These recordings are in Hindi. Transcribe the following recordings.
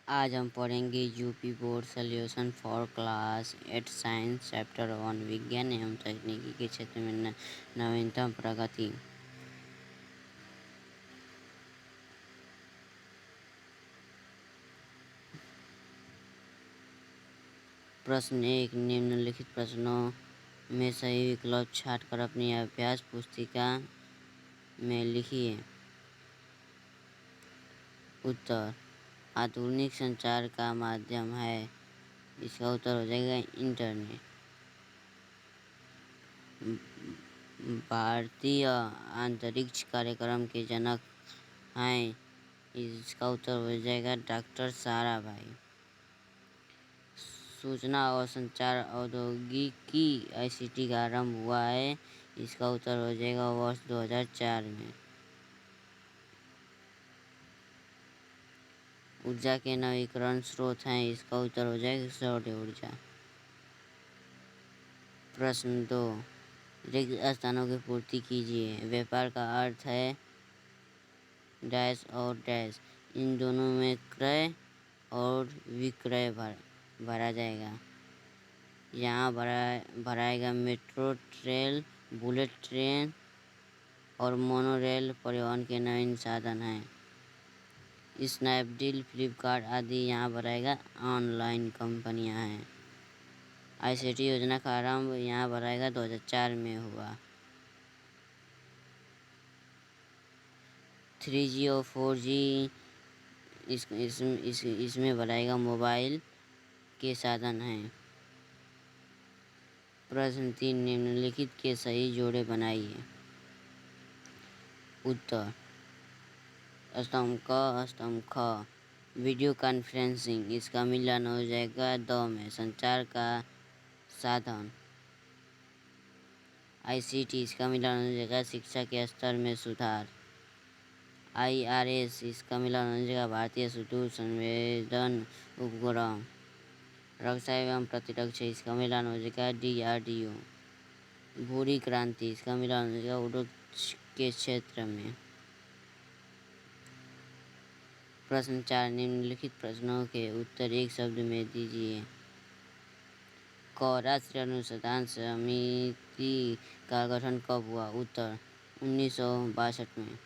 आज हम पढ़ेंगे UP board solution for class 8 science chapter 1 विज्ञान एवं तकनीकी के क्षेत्र में नवीनतम प्रगति। प्रश्न 1, निम्नलिखित प्रश्नों में सही विकल्प छांटकर अपनी अभ्यास पुस्तिका में लिखिए। उत्तर, आधुनिक संचार का माध्यम है। इसका उत्तर हो जाएगा इंटरनेट। भारतीय अंतरिक्ष कार्यक्रम के जनक हैं। इसका उत्तर हो जाएगा डॉक्टर साराभाई। सूचना और संचार प्रौद्योगिकी आईसीटी का आरंभ हुआ है। इसका उत्तर हो जाएगा वर्ष 2004 में। ऊर्जा के नवीकरण स्रोत हैं। इसका उत्तर हो जाएगा सौर ऊर्जा। प्रश्न 2, रिक्त स्थानों की पूर्ति कीजिए। व्यापार का अर्थ है डैश और डैश, इन दोनों में क्रय और विक्रय भरा जाएगा। यहाँ भराएगा मेट्रो रेल, बुलेट ट्रेन और मोनोरेल परिवहन के नवीन साधन हैं। स्नैपडील, फ्लिपकार्ट आदि यहाँ भराएगा ऑनलाइन कंपनियाँ हैं। आईसीटी योजना का आरंभ यहाँ भराएगा 2004 में हुआ। 3G और 4G इसमें भराएगा मोबाइल के साधन हैं। प्रश्न 3, निम्नलिखित के सही जोड़े बनाइए। उत्तर, स्तंभ क स्तंभ ख, वीडियो कॉन्फ्रेंसिंग, इसका मिलान हो जाएगा द में, संचार का साधन। आईसीटी, इसका मिलान हो जाएगा शिक्षा के स्तर में सुधार। IRS, इसका मिलान हो जाएगा भारतीय सुदूर संवेदन उपग्रह। रक्षा एवं प्रतिरक्षा, इसका मिलान हो जाएगा DRDO। भूरी क्रांति, इसका मिलान हो जाएगा उद्योग के क्षेत्र में। प्रश्न 4, निम्नलिखित प्रश्नों के उत्तर एक शब्द में दीजिए। क, राष्ट्रीय अनुसंधान समिति का गठन कब हुआ? उत्तर, 1962 में।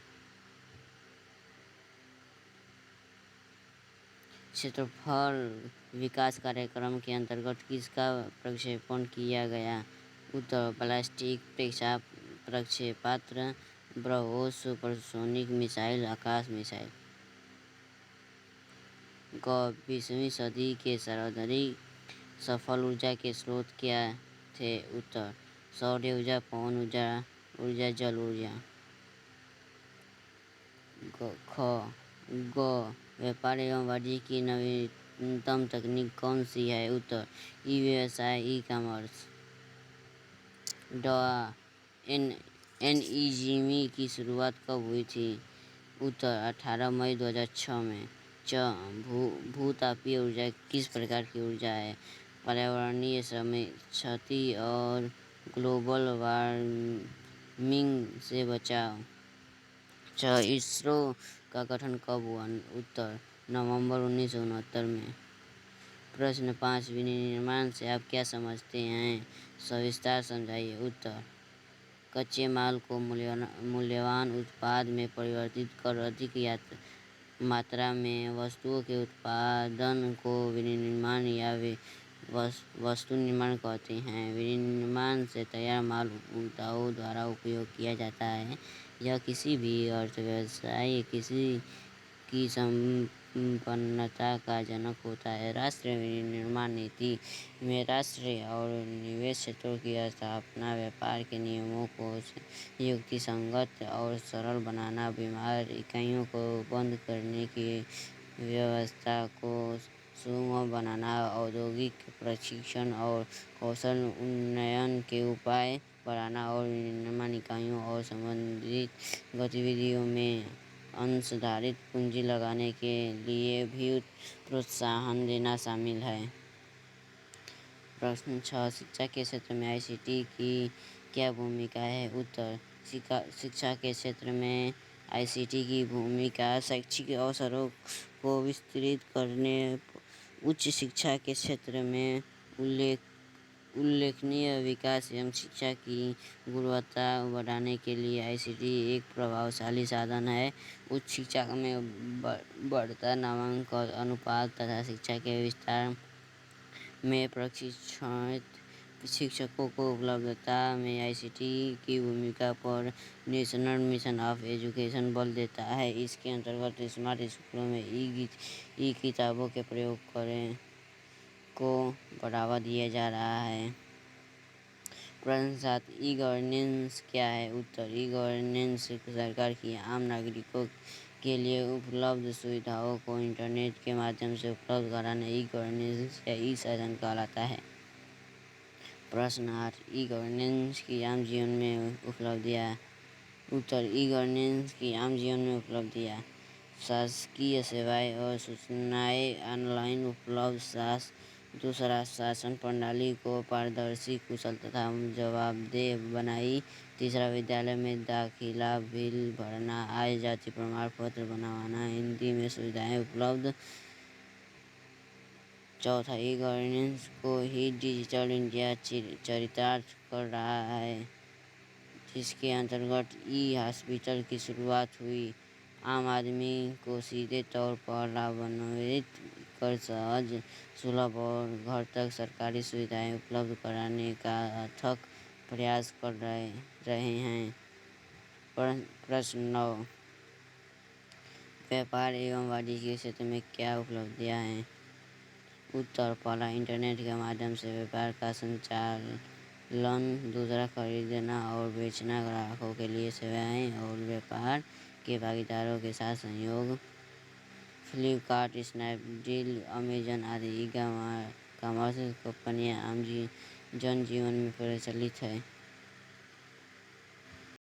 क्षेत्रफल विकास कार्यक्रम के अंतर्गत किसका प्रक्षेपण किया गया? उत्तर, बैलिस्टिक प्रक्षेपास्त्र, ब्रह्मोस सुपरसोनिक मिसाइल, आकाश मिसाइल। ग, 20वीं सदी के सर्वाधिक सफल ऊर्जा के स्रोत क्या थे? उत्तर, सौर ऊर्जा, पवन ऊर्जा, जल ऊर्जा। ग, व्यापार एवं वाणिज्य की नवीनतम तकनीक कौन सी है? उत्तर, ई-व्यवसाय, ई कॉमर्स। ड, NEGMI की शुरुआत कब हुई थी? उत्तर, 18 मई 2006 में। च, भूतापीय ऊर्जा किस प्रकार की ऊर्जा है? पर्यावरणीय क्षति और ग्लोबल वार्मिंग से बचाव। च, इसरो का गठन कब हुआ? उत्तर, नवंबर 1969 में। प्रश्न 5, विनिर्माण से आप क्या समझते हैं? सविस्तार समझाइए। उत्तर, कच्चे माल को मूल्यवान उत्पाद में परिवर्तित कर अधिक मात्रा में वस्तुओं के उत्पादन को विनिर्माण या वस्तु निर्माण कहते हैं। विनिर्माण से तैयार माल उपभोक्ताओं द्वारा उपयोग किया जाता है। यह किसी भी अर्थव्यवस्था की संपन्नता का जनक होता है। राष्ट्रीय विनिर्माण नीति में राष्ट्रीय और निवेश क्षेत्रों की स्थापना, व्यापार के नियमों को युक्तिसंगत और सरल बनाना, बीमार इकाइयों को बंद करने की व्यवस्था को सुगम बनाना, औद्योगिक प्रशिक्षण और कौशल उन्नयन के उपाय बढ़ाना और विनिर्माण इकाइयों और संबंधित गतिविधियों में अंशधारित पूंजी लगाने के लिए भी प्रोत्साहन देना शामिल है। प्रश्न 6, शिक्षा के क्षेत्र में आईसीटी की क्या भूमिका है? उत्तर, शिक्षा के क्षेत्र में आईसीटी की भूमिका शैक्षिक अवसरों को विस्तृत करने, उच्च शिक्षा के क्षेत्र में उल्लेखनीय विकास एवं शिक्षा की गुणवत्ता बढ़ाने के लिए आईसीटी एक प्रभावशाली साधन है। उच्च शिक्षा में बढ़ता नामांकन अनुपात तथा शिक्षा के विस्तार में प्रशिक्षित शिक्षकों को उपलब्धता में आईसीटी की भूमिका पर नेशनल मिशन ऑफ एजुकेशन बल देता है। इसके अंतर्गत स्मार्ट स्कूलों में ई किताबों के प्रयोग को बढ़ावा दिया जा रहा है। प्रश्न 7, ई गवर्नेंस क्या है? उत्तर, ई गवर्नेंस सरकार की आम नागरिकों के लिए उपलब्ध सुविधाओं को इंटरनेट के माध्यम से उपलब्ध कराना ई गवर्नेंस या ई शासन कहलाता है। प्रश्न 8, ई गवर्नेंस की आम जीवन में उपलब्धियाँ। उत्तर, ई गवर्नेंस की आम जीवन में उपलब्धियाँ: शासकीय सेवाएं और सूचनाएं ऑनलाइन उपलब्ध। दूसरा, शासन प्रणाली को पारदर्शी, कुशल तथा जवाबदेह बनाई। तीसरा, विद्यालय में दाखिला, बिल भरना, आय जाति प्रमाण पत्र बनवाना, हिंदी में सुविधाएं उपलब्ध। चौथा, ई गवर्नेंस को ही डिजिटल इंडिया चरितार्थ कर रहा है, जिसके अंतर्गत ई हॉस्पिटल की शुरुआत हुई। आम आदमी को सीधे तौर पर लाभान्वित कर सहज, सुलभ और घर तक सरकारी सुविधाएं उपलब्ध कराने का अथक प्रयास कर रहे हैं। प्रश्न 9, व्यापार एवं वाणिज्य के क्षेत्र में क्या उपलब्धियां हैं? उत्तर, पहला, इंटरनेट के माध्यम से व्यापार का संचालन। दूसरा, खरीदना और बेचना, ग्राहकों के लिए सेवाएं और व्यापार के भागीदारों के साथ सहयोग। फ्लिपकार्ट, स्नैपडील, अमेजन आदि ई कॉमर्स कंपनियां आम जनजीवन में प्रचलित है।